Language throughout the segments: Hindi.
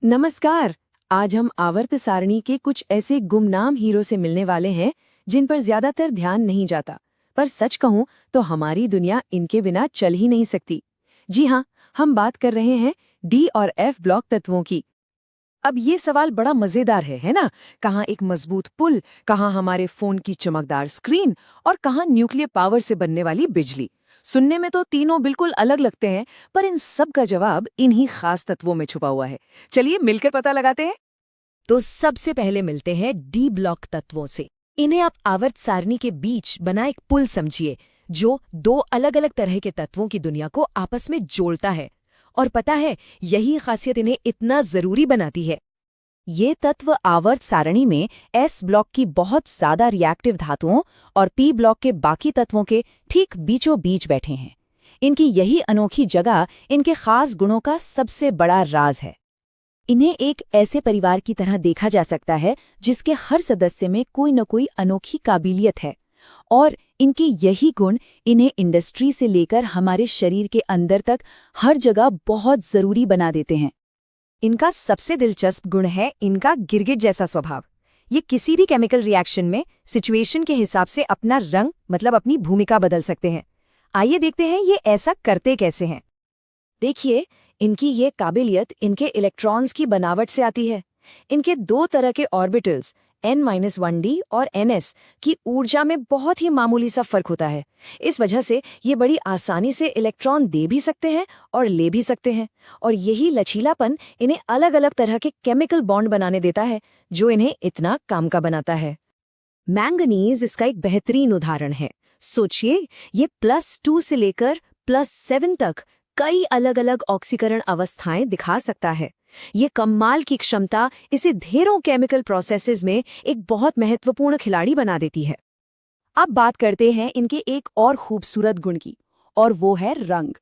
नमस्कार। आज हम आवर्त सारणी के कुछ ऐसे गुमनाम हीरो से मिलने वाले हैं जिन पर ज्यादातर ध्यान नहीं जाता, पर सच कहूं तो हमारी दुनिया इनके बिना चल ही नहीं सकती। जी हाँ, हम बात कर रहे हैं डी और एफ ब्लॉक तत्वों की। अब ये सवाल बड़ा मजेदार है ना? कहाँ एक मजबूत पुल, कहाँ हमारे फोन की चमकदार स्क्रीन और कहाँ न्यूक्लियर पावर से बनने वाली बिजली। सुनने में तो तीनों बिल्कुल अलग लगते हैं, पर इन सब का जवाब इन्हीं खास तत्वों में छुपा हुआ है। चलिए मिलकर पता लगाते हैं। तो सबसे पहले मिलते हैं डी ब्लॉक तत्वों से। इन्हें आप आवर्त सारणी के बीच बना एक पुल समझिए, जो दो अलग अलग तरह के तत्वों की दुनिया को आपस में जोड़ता है। और पता है, यही खासियत इन्हें इतना जरूरी बनाती है। ये तत्व आवर्त सारणी में एस ब्लॉक की बहुत ज्यादा रिएक्टिव धातुओं और पी ब्लॉक के बाकी तत्वों के ठीक बीचों बीच बैठे हैं। इनकी यही अनोखी जगह इनके खास गुणों का सबसे बड़ा राज है। इन्हें एक ऐसे परिवार की तरह देखा जा सकता है जिसके हर सदस्य में कोई न कोई अनोखी काबिलियत है, और इनके यही गुण इन्हें इंडस्ट्री से लेकर हमारे शरीर के अंदर तक हर जगह बहुत जरूरी बना देते हैं। इनका सबसे दिलचस्प गुण है इनका गिरगिट जैसा स्वभाव। ये किसी भी केमिकल रिएक्शन में सिचुएशन के हिसाब से अपना रंग मतलब अपनी भूमिका बदल सकते हैं। आइए देखते हैं ये ऐसा करते कैसे हैं। देखिए, इनकी ये काबिलियत इनके इलेक्ट्रॉन्स की बनावट से आती है। इनके दो तरह के ऑर्बिटल्स n-1d और ns की ऊर्जा में बहुत ही मामूली सा फर्क होता है। इस वजह से ये बड़ी आसानी से इलेक्ट्रॉन दे भी सकते हैं और ले भी सकते हैं, और यही लचीलापन इन्हें अलग अलग तरह के केमिकल बॉन्ड बनाने देता है, जो इन्हें इतना काम का बनाता है। मैंगनीज इसका एक बेहतरीन उदाहरण है। सोचिए, ये +2 से लेकर +7 तक कई अलग अलग ऑक्सीकरण अवस्थाएं दिखा सकता है। ये कमाल की क्षमता इसे ढेरों केमिकल प्रोसेसेस में एक बहुत महत्वपूर्ण खिलाड़ी बना देती है। अब बात करते हैं इनके एक और खूबसूरत गुण की, और वो है रंग।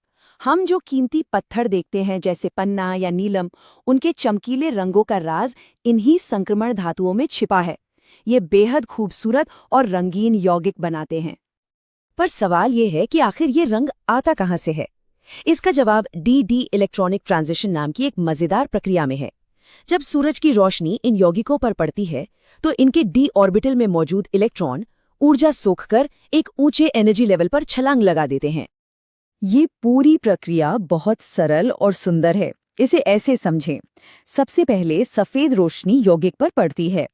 हम जो कीमती पत्थर देखते हैं जैसे पन्ना या नीलम, उनके चमकीले रंगों का राज इन्हीं संक्रमण धातुओं में छिपा है। ये बेहद खूबसूरत और रंगीन यौगिक बनाते हैं। पर सवाल ये है कि आखिर ये रंग आता कहाँ से है? इसका जवाब डी इलेक्ट्रॉनिक ट्रांजिशन नाम की एक मजेदार प्रक्रिया में है। जब सूरज की रोशनी इन यौगिकों पर पड़ती है, तो इनके डी ऑर्बिटल में मौजूद इलेक्ट्रॉन ऊर्जा सोखकर एक ऊंचे एनर्जी लेवल पर छलांग लगा देते हैं। ये पूरी प्रक्रिया बहुत सरल और सुंदर है। इसे ऐसे समझें, सबसे पहले सफेद रोशनी यौगिक पर पड़ती है,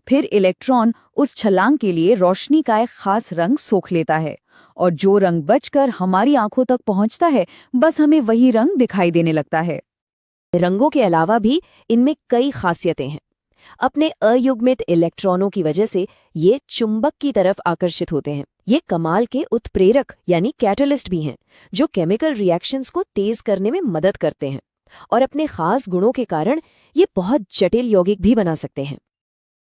फिर इलेक्ट्रॉन उस छलांग के लिए रोशनी का एक खास रंग सोख लेता है, और जो रंग बचकर हमारी आंखों तक पहुंचता है, बस हमें वही रंग दिखाई देने लगता है। रंगों के अलावा भी इनमें कई खासियतें हैं। अपने अयुग्मित इलेक्ट्रॉनों की वजह से ये चुंबक की तरफ आकर्षित होते हैं। ये कमाल के उत्प्रेरक यानी कैटलिस्ट भी हैं, जो केमिकल रिएक्शंस को तेज करने में मदद करते हैं, और अपने खास गुणों के कारण ये बहुत जटिल यौगिक भी बना सकते हैं।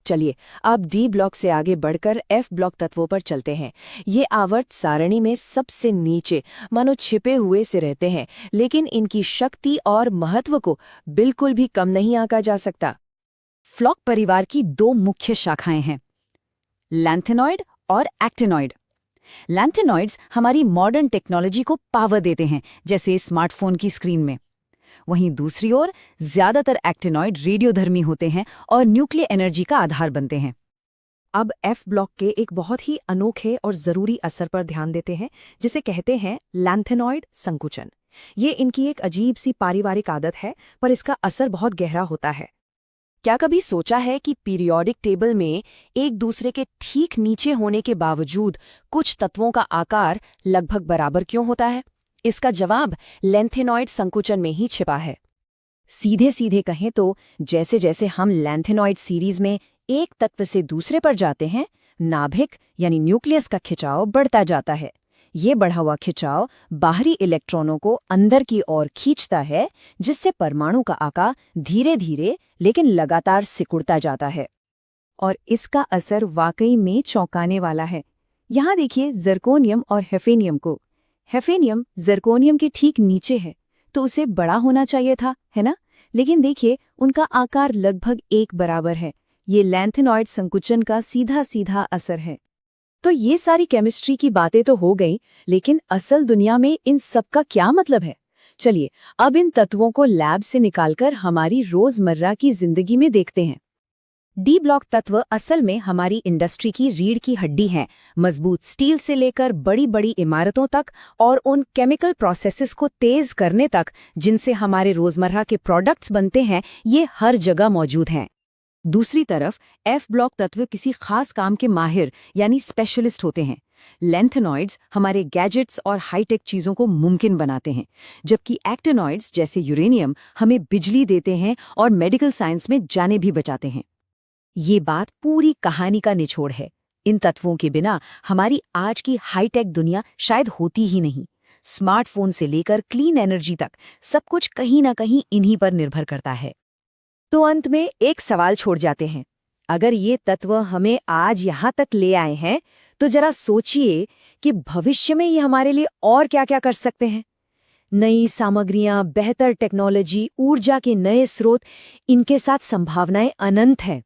चलिए, अब डी ब्लॉक से आगे बढ़कर एफ ब्लॉक तत्वों पर चलते हैं। ये आवर्त सारणी में सबसे नीचे मानो छिपे हुए से रहते हैं, लेकिन इनकी शक्ति और महत्व को बिल्कुल भी कम नहीं आंका जा सकता। फ्लॉक परिवार की दो मुख्य शाखाएं हैं, लैंथेनॉइड और एक्टिनॉइड। लैंथेनॉइड्स हमारी मॉडर्न टेक्नोलॉजी को पावर देते हैं, जैसे स्मार्टफोन की स्क्रीन में। वहीं दूसरी ओर ज्यादातर एक्टिनॉइड रेडियोधर्मी होते हैं और न्यूक्लियर एनर्जी का आधार बनते हैं। अब एफ ब्लॉक के एक बहुत ही अनोखे और जरूरी असर पर ध्यान देते हैं, जिसे कहते हैं लैंथेनॉइड संकुचन। ये इनकी एक अजीब सी पारिवारिक आदत है, पर इसका असर बहुत गहरा होता है। क्या कभी सोचा है कि पीरियोडिक टेबल में एक दूसरे के ठीक नीचे होने के बावजूद कुछ तत्वों का आकार लगभग बराबर क्यों होता है? इसका जवाब लैंथेनॉइड संकुचन में ही छिपा है। सीधे सीधे कहें तो जैसे जैसे हम लैंथेनॉइड सीरीज में एक तत्व से दूसरे पर जाते हैं, नाभिक यानी न्यूक्लियस का खिंचाव बढ़ता जाता है। ये बढ़ा हुआ खिंचाव बाहरी इलेक्ट्रॉनों को अंदर की ओर खींचता है, जिससे परमाणु का आकार धीरे धीरे लेकिन लगातार सिकुड़ता जाता है। और इसका असर वाकई में चौंकाने वाला है। यहाँ देखिए ज़िरकोनियम और हेफेनियम को। हेफेनियम ज़िरकोनियम के ठीक नीचे है, तो उसे बड़ा होना चाहिए था, है ना? लेकिन देखिए, उनका आकार लगभग एक बराबर है। ये लैंथेनॉइड संकुचन का सीधा सीधा असर है। तो ये सारी केमिस्ट्री की बातें तो हो गई, लेकिन असल दुनिया में इन सब का क्या मतलब है? चलिए अब इन तत्वों को लैब से निकालकर हमारी रोजमर्रा की जिंदगी में देखते हैं। डी ब्लॉक तत्व असल में हमारी इंडस्ट्री की रीढ़ की हड्डी हैं, मजबूत स्टील से लेकर बड़ी बड़ी इमारतों तक और उन केमिकल प्रोसेसेस को तेज करने तक जिनसे हमारे रोजमर्रा के प्रोडक्ट्स बनते हैं, ये हर जगह मौजूद हैं। दूसरी तरफ एफ ब्लॉक तत्व किसी खास काम के माहिर यानी स्पेशलिस्ट होते हैं। लैंथेनॉइड्स हमारे गैजेट्स और हाईटेक चीज़ों को मुमकिन बनाते हैं, जबकि एक्टिनॉइड्स जैसे यूरेनियम हमें बिजली देते हैं और मेडिकल साइंस में जाने भी बचाते हैं। ये बात पूरी कहानी का निचोड़ है। इन तत्वों के बिना हमारी आज की हाईटेक दुनिया शायद होती ही नहीं। स्मार्टफोन से लेकर क्लीन एनर्जी तक सब कुछ कहीं ना कहीं इन्हीं पर निर्भर करता है। तो अंत में एक सवाल छोड़ जाते हैं। अगर ये तत्व हमें आज यहाँ तक ले आए हैं, तो जरा सोचिए कि भविष्य में ये हमारे लिए और क्या-क्या कर सकते हैं। नई सामग्रियां, बेहतर टेक्नोलॉजी, ऊर्जा के नए स्रोत, इनके साथ संभावनाएं अनंत हैं।